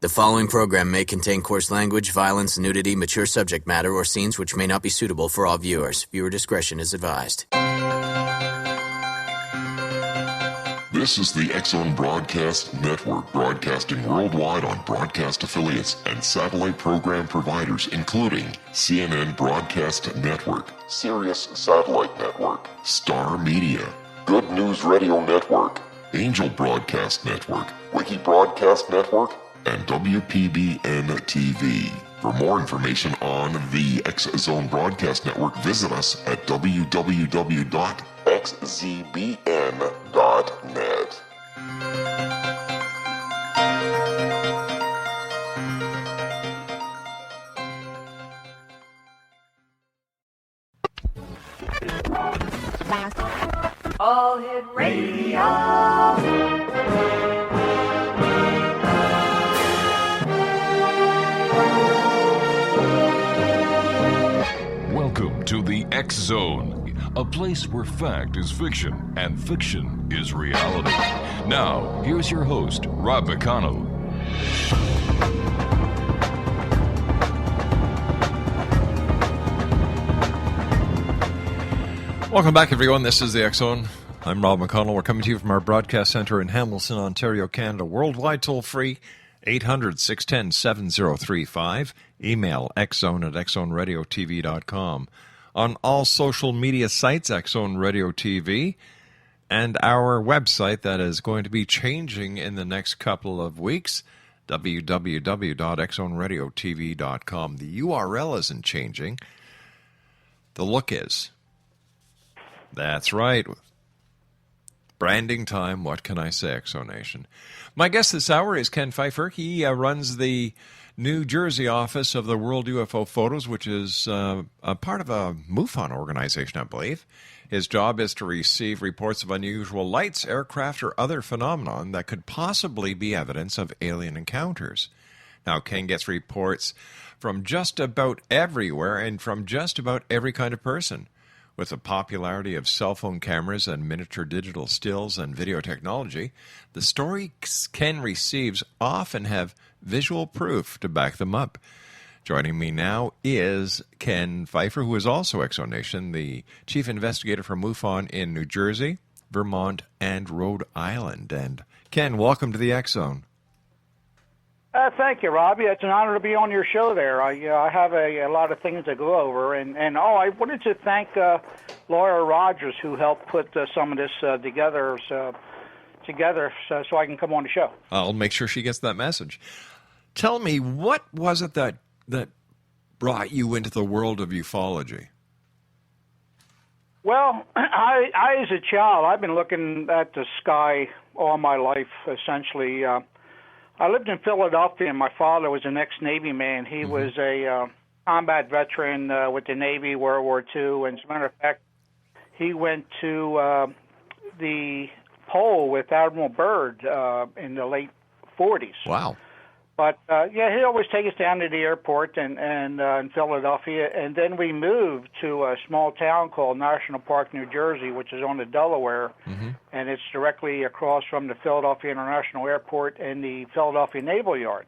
The following program may contain coarse language, violence, nudity, mature subject matter, or scenes which may not be suitable for all viewers. Viewer discretion is advised. This is the X-Zone Broadcast Network, broadcasting worldwide on broadcast affiliates and satellite program providers, including CNN Broadcast Network, Sirius Satellite Network, Star Media, Good News Radio Network, Angel Broadcast Network, Wiki Broadcast Network, and WPBN TV. For more information on the X-Zone Broadcast Network, visit us at www.xzbn.net. All Hit Radio. Welcome to the X-Zone, a place where fact is fiction and fiction is reality. Now, here's your host, Rob McConnell. Welcome back, everyone. This is the X-Zone. I'm Rob McConnell. We're coming to you from our broadcast center in Hamilton, Ontario, Canada. Worldwide toll-free, 800-610-7035. Email xzone@xzoneradiotv.com. On all social media sites, X-Zone Radio TV. And our website that is going to be changing in the next couple of weeks, www.xzoneradiotv.com. The URL isn't changing. The look is. That's right. Branding time. What can I say, Exonation? My guest this hour is Ken Pfeifer. He runs the New Jersey office of the World UFO Photos, which is a part of a MUFON organization, I believe. His job is to receive reports of unusual lights, aircraft, or other phenomenon that could possibly be evidence of alien encounters. Now, Ken gets reports from just about everywhere and from just about every kind of person. With the popularity of cell phone cameras and miniature digital stills and video technology, the stories Ken receives often have visual proof to back them up. Joining me now is Ken Pfeifer, who is also Exonation, the chief investigator for MUFON in New Jersey, Vermont, and Rhode Island. And Ken, welcome to the X-Zone. Thank you, Robbie. It's an honor to be on your show there. I have a lot of things to go over. And I wanted to thank Laura Rogers, who helped put some of this together so I can come on the show. I'll make sure she gets that message. Tell me, what was it that brought you into the world of ufology? Well, I as a child, I've been looking at the sky all my life, essentially. I lived in Philadelphia, and my father was an ex-Navy man. He was a combat veteran with the Navy, World War II. And as a matter of fact, he went to the pole with Admiral Byrd in the late 40s. Wow. But, he'd always take us down to the airport and in Philadelphia, and then we moved to a small town called National Park, New Jersey, which is on the Delaware, and it's directly across from the Philadelphia International Airport and the Philadelphia Naval Yard.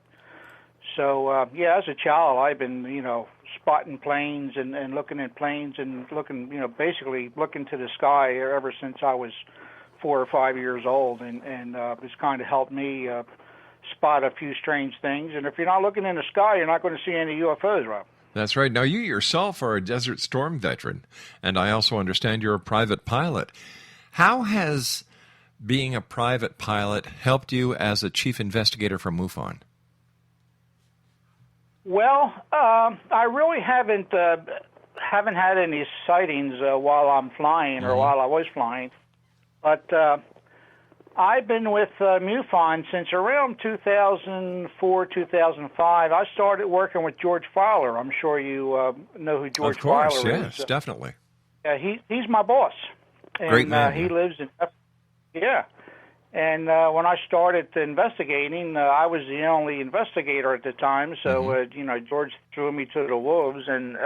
So, as a child, I've been, spotting planes and looking at planes and looking, basically looking to the sky ever since I was 4 or 5 years old, and it's kind of helped me spot a few strange things. And if you're not looking in the sky, you're not going to see any UFOs, Rob. That's right. Now, you yourself are a Desert Storm veteran, and I also understand you're a private pilot. How has being a private pilot helped you as a chief investigator for MUFON? Well, I really haven't had any sightings while I'm flying or while I was flying, but I've been with MUFON since around 2004, 2005. I started working with George Fowler. I'm sure you know who George Fowler is. Of course, yes, definitely. Yeah, he's my boss. And, great man. He lives in... Yeah. And when I started investigating, I was the only investigator at the time. So, George threw me to the wolves, and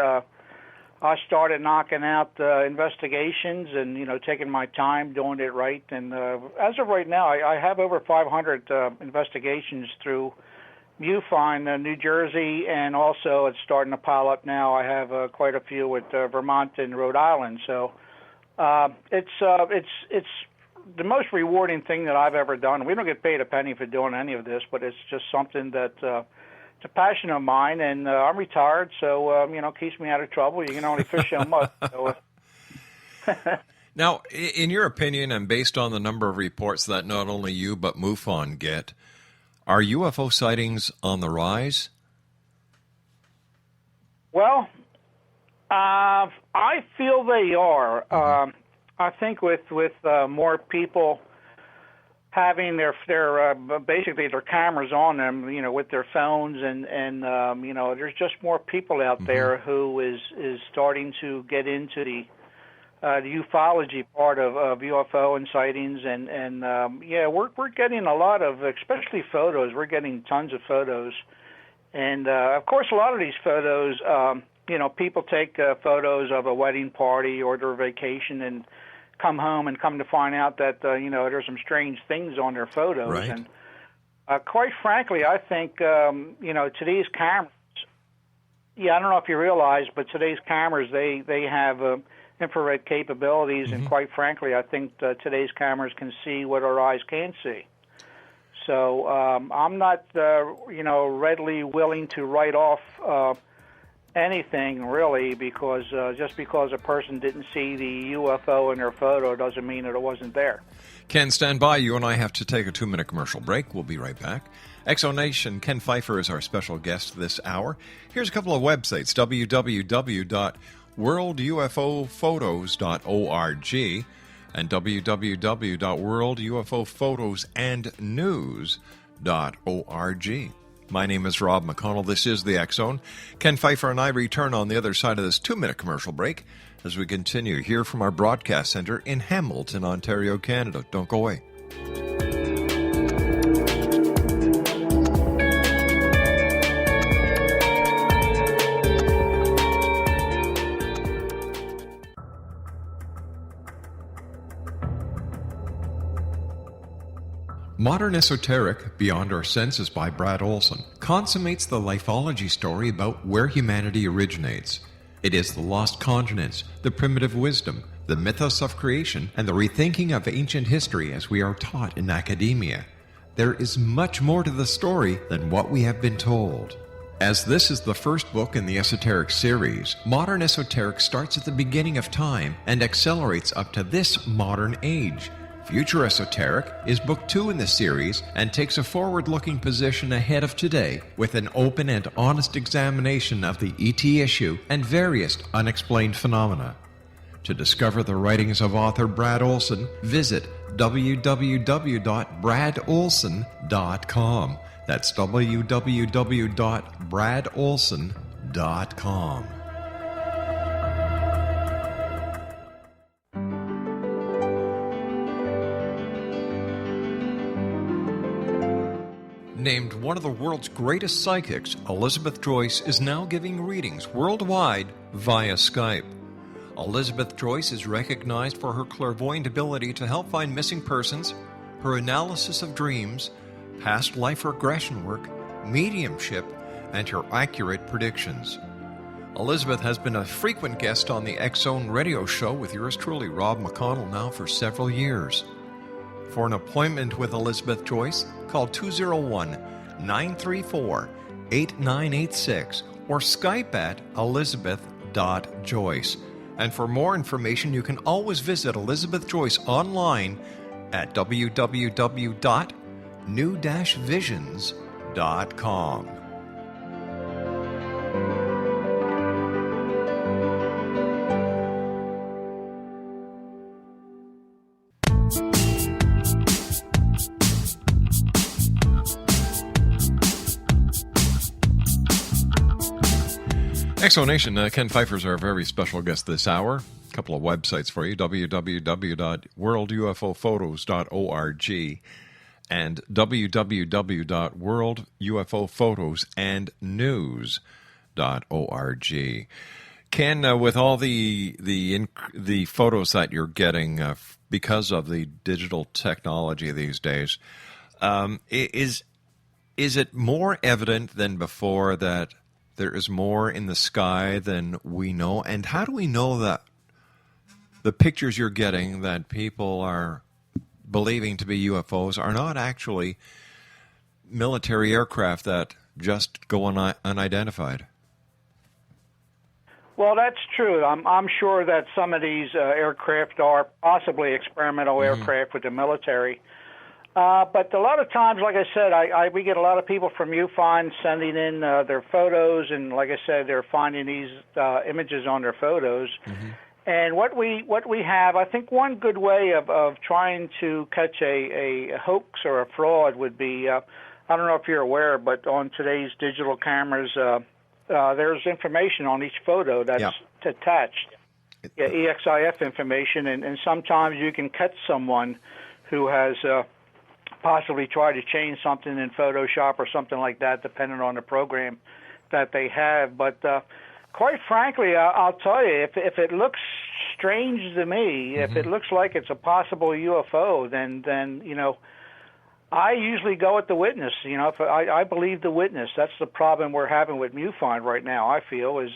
I started knocking out investigations and, taking my time, doing it right. And as of right now, I have over 500 investigations through MUFON, New Jersey, and also it's starting to pile up now. I have quite a few with Vermont and Rhode Island. So it's the most rewarding thing that I've ever done. We don't get paid a penny for doing any of this, but it's just something that it's a passion of mine, and I'm retired, so keeps me out of trouble. You can only fish so much. So, Now, in your opinion, and based on the number of reports that not only you but MUFON get, are UFO sightings on the rise? Well, I feel they are. I think with more people having their basically their cameras on them, with their phones, and there's just more people out there who is starting to get into the ufology part of UFO and sightings, and we're getting a lot of, especially photos. We're getting tons of photos, and of course a lot of these photos, people take photos of a wedding party or their vacation and come home and come to find out that there's some strange things on their photos, right. And quite frankly, I think today's cameras. Yeah, I don't know if you realize, but today's cameras they have infrared capabilities, and quite frankly, I think today's cameras can see what our eyes can't see. So I'm not, readily willing to write off anything really, because just because a person didn't see the UFO in their photo doesn't mean that it wasn't there. Ken, stand by. You and I have to take a 2-minute commercial break. We'll be right back. Exonation, Ken Pfeifer is our special guest this hour. Here's a couple of websites: www.worldufophotos.org and www.worldufophotosannews.org. My name is Rob McConnell. This is the X Zone. Ken Pfeifer and I return on the other side of this 2-minute commercial break as we continue here from our broadcast center in Hamilton, Ontario, Canada. Don't go away. Modern Esoteric, Beyond Our Senses by Brad Olson, consummates the lifology story about where humanity originates. It is the lost continents, the primitive wisdom, the mythos of creation, and the rethinking of ancient history as we are taught in academia. There is much more to the story than what we have been told. As this is the first book in the Esoteric series, Modern Esoteric starts at the beginning of time and accelerates up to this modern age. Future Esoteric is book 2 in the series and takes a forward-looking position ahead of today with an open and honest examination of the ET issue and various unexplained phenomena. To discover the writings of author Brad Olson, visit www.bradolson.com. That's www.bradolson.com. Named one of the world's greatest psychics, Elizabeth Joyce is now giving readings worldwide via Skype. Elizabeth Joyce is recognized for her clairvoyant ability to help find missing persons, her analysis of dreams, past life regression work, mediumship, and her accurate predictions. Elizabeth has been a frequent guest on the X Zone radio show with yours truly, Rob McConnell, now for several years. For an appointment with Elizabeth Joyce, call 201-934-8986 or Skype at elizabeth.joyce. And for more information, you can always visit Elizabeth Joyce online at www.new-visions.com. Exonation, Ken Pfeifer is our very special guest this hour. A couple of websites for you, www.worldufophotos.org and www.worldufophotosannews.org. Ken, with all the photos that you're getting because of the digital technology these days, is Is it more evident than before that there is more in the sky than we know? And how do we know that the pictures you're getting that people are believing to be UFOs are not actually military aircraft that just go unidentified? Well, that's true. I'm sure that some of these aircraft are possibly experimental aircraft with the military. But a lot of times, like I said, we get a lot of people from MUFON sending in their photos, and like I said, they're finding these images on their photos. And what we have, I think one good way of trying to catch a hoax or a fraud would be, I don't know if you're aware, but on today's digital cameras, there's information on each photo that's attached, EXIF information, and sometimes you can catch someone who has possibly tried to change something in Photoshop or something like that, depending on the program that they have. But quite frankly, I'll tell you, if it looks strange to me, if it looks like it's a possible UFO, then you know, I usually go with the witness. You know, if I believe the witness. That's the problem we're having with MUFON right now. I feel is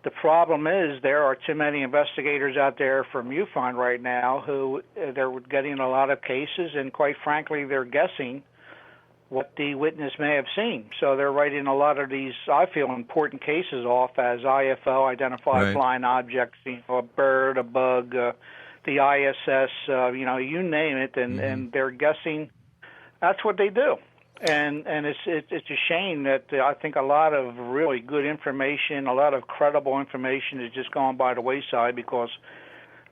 the problem is there are too many investigators out there for MUFON right now who they're getting a lot of cases, and quite frankly, they're guessing what the witness may have seen. So they're writing a lot of these, I feel, important cases off as IFO, identified flying objects, you know, a bird, a bug, the ISS, you know, you name it, and they're guessing. That's what they do. And it's a shame that I think a lot of really good information, a lot of credible information is just going by the wayside because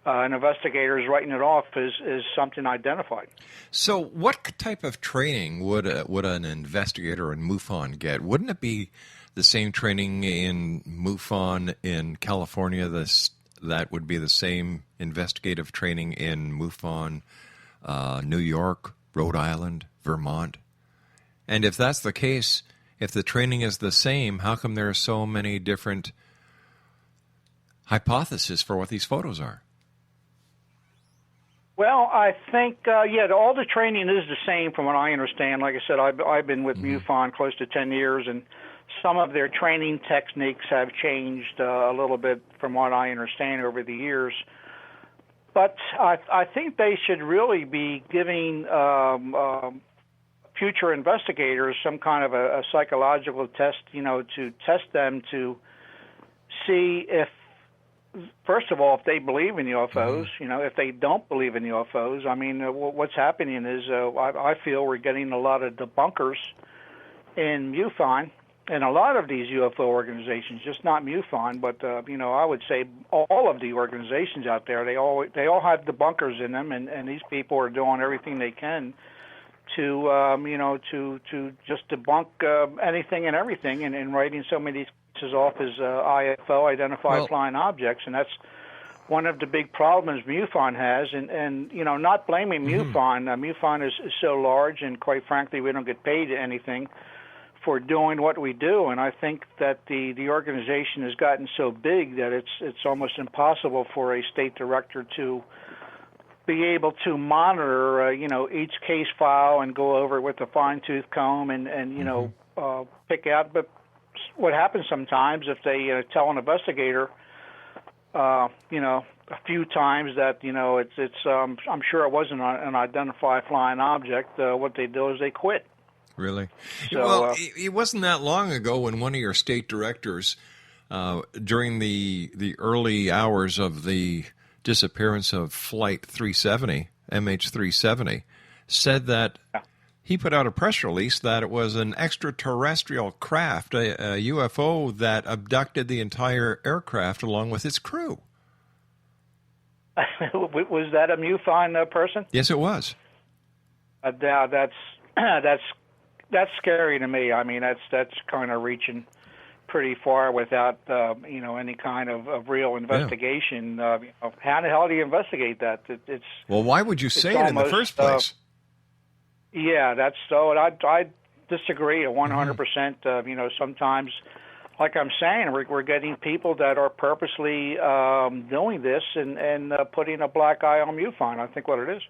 an investigator is writing it off as something identified. So what type of training would an investigator in MUFON get? Wouldn't it be the same training in MUFON in California? That would be the same investigative training in MUFON, New York, Rhode Island, Vermont? And if that's the case, if the training is the same, how come there are so many different hypotheses for what these photos are? Well, I think, all the training is the same from what I understand. Like I said, I've been with MUFON close to 10 years, and some of their training techniques have changed a little bit from what I understand over the years. But I think they should really be giving future investigators some kind of a psychological test, you know, to test them to see if, first of all, if they believe in UFOs, you know, if they don't believe in UFOs. I mean, what's happening is I feel we're getting a lot of debunkers in MUFON and a lot of these UFO organizations, just not MUFON, but, you know, I would say all of the organizations out there, they all have debunkers in them, and these people are doing everything they can to, you know, to just debunk anything and everything, and writing so many cases off as IFO, identified flying objects, and that's one of the big problems MUFON has, and you know, not blaming MUFON. MUFON is so large, and quite frankly, we don't get paid anything for doing what we do, and I think that the organization has gotten so big that it's almost impossible for a state director to be able to monitor, you know, each case file and go over it with a fine-tooth comb and you know, pick out. But what happens sometimes if they tell an investigator, you know, a few times that, you know, it's I'm sure it wasn't an identified flying object, what they do is they quit. Really? So, well, it wasn't that long ago when one of your state directors, during the early hours of the disappearance of Flight 370, MH370, said that he put out a press release that it was an extraterrestrial craft, a UFO that abducted the entire aircraft along with its crew. Was that a MUFON person? Yes, it was. That's scary to me. I mean, that's kind of reaching pretty far without you know, any kind of real investigation. You know, how the hell do you investigate that? It's well, why would you say it in the first place? Yeah, that's so. I disagree 100%. You know, sometimes, like I'm saying, we're getting people that are purposely doing this and putting a black eye on MUFON. I think what it is.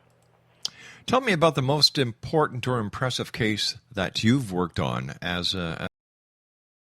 Tell me about the most important or impressive case that you've worked on as a